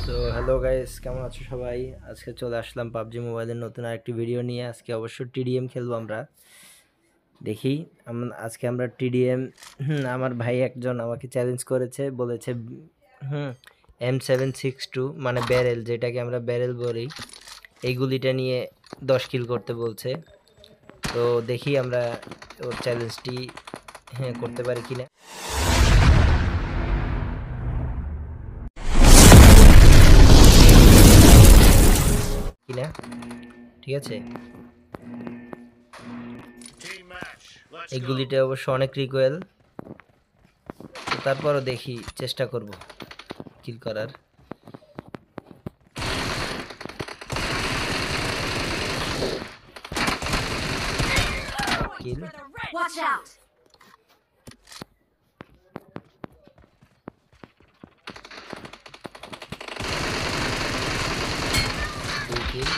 তো hello guys, কেমন আছো সবাই? আজকে চলে আসলাম পাবজি মোবাইলের নতুন আরেকটি ভিডিও নিয়ে। আজকে অবশ্য টিডিএম খেলবো আমরা। দেখি আজকে আমরা টিডিএম, আমার ভাই একজন আমাকে চ্যালেঞ্জ করেছে, বলেছে M762 মানে ব্যারেল, যেটাকে আমরা ব্যারেল বলি, এই গুলিটা নিয়ে 10 কিল করতে বলছে। তো দেখি আমরা ওর চ্যালেঞ্জটি করতে পারি কিনা। ঠিক আছে, এই গুলিটা অবশ্য অনেক রিকোয়েল, তারপরও দেখি, চেষ্টা করব কিল করার। কিল কিল।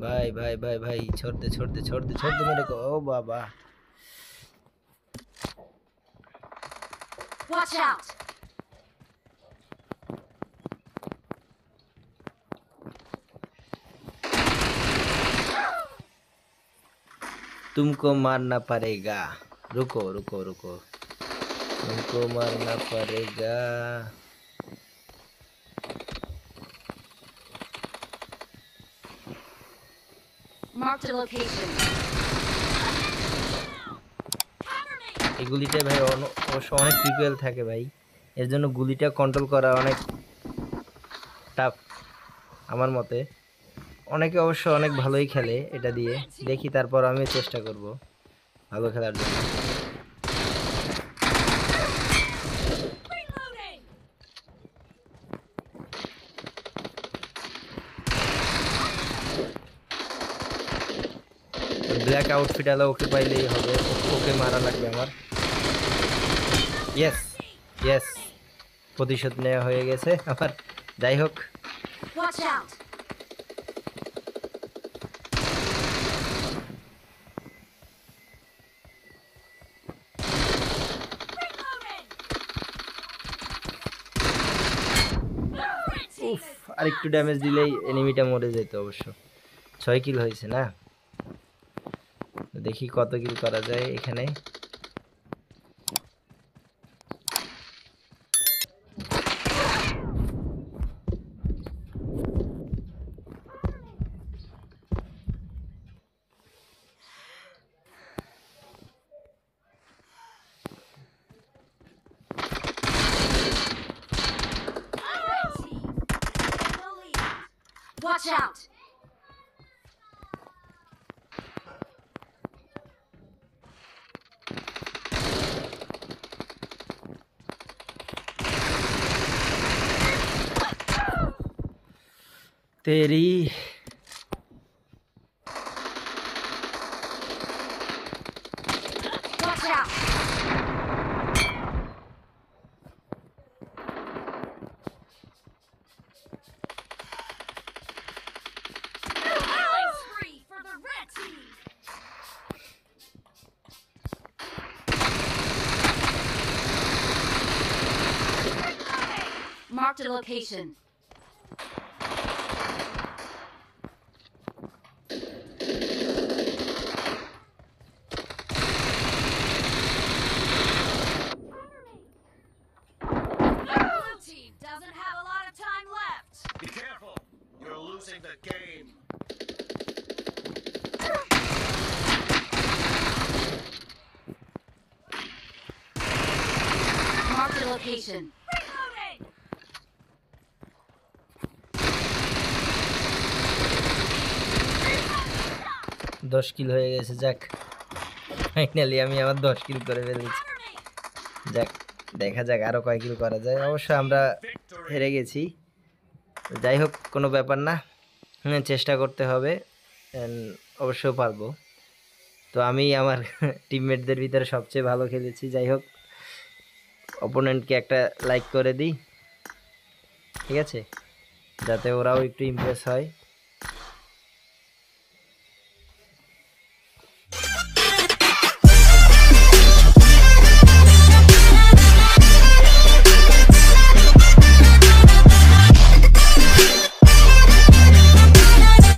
भाई भाई भाई भाई छोड़ दे छोड़ दे छोड़ दे छोड़ दे मेरे को। ओ बाबा, Watch out! तुमको मारना पड़ेगा। रुको रुको रुको, तुमको मारना पड़ेगा। Mark the location. এই গুলিটা ভাই অবশ্য অনেক রিকোয়েল থাকে ভাই, এর জন্য গুলিটা কন্ট্রোল করা অনেক টাফ আমার মতে। অনেকে অবশ্য অনেক ভালোই খেলে এটা দিয়ে। দেখি, তারপর আমি চেষ্টা করব ভালো খেলার জন্য। ব্ল্যাক আউটফিট আলা ওকে পাইলেই হবে, ওকে মারা লাগবে আমার। ইয়েস ইয়েস, প্রতিশোধ নেওয়া হয়ে গেছে আমার। যাই হোক, Watch out! উফ, আর একটু ড্যামেজ দিলেই এনিমিটা মরে যেত। অবশ্য 6 কিল হয়েছে না, দেখি কত কিল করা যায় এখানে। Watch out! तेरी Watch out! Killing spree for the red team. Mark the location. Blue team doesn't have a lot of time left. Be careful! You're losing the game! Mark the location. 10 কিল হয়ে গেছে। যাক, finally আমি আবার 10 কিল করে ফেলেছি। যাক, দেখা যাক আরো কয় কিল করা যায়। অবশ্য আমরা হেরে গেছি, যাই হোক কোনো ব্যাপার না, চেষ্টা করতে হবে, অবশ্য পারবো। তো আমি আমার টিমমেটদের ভিতরে সবচেয়ে ভালো খেলেছি। যাই হোক, অপোনেন্টকে একটা লাইক করে দিই, ঠিক আছে, যাতে ওরাও একটু ইমপ্রেস হয়।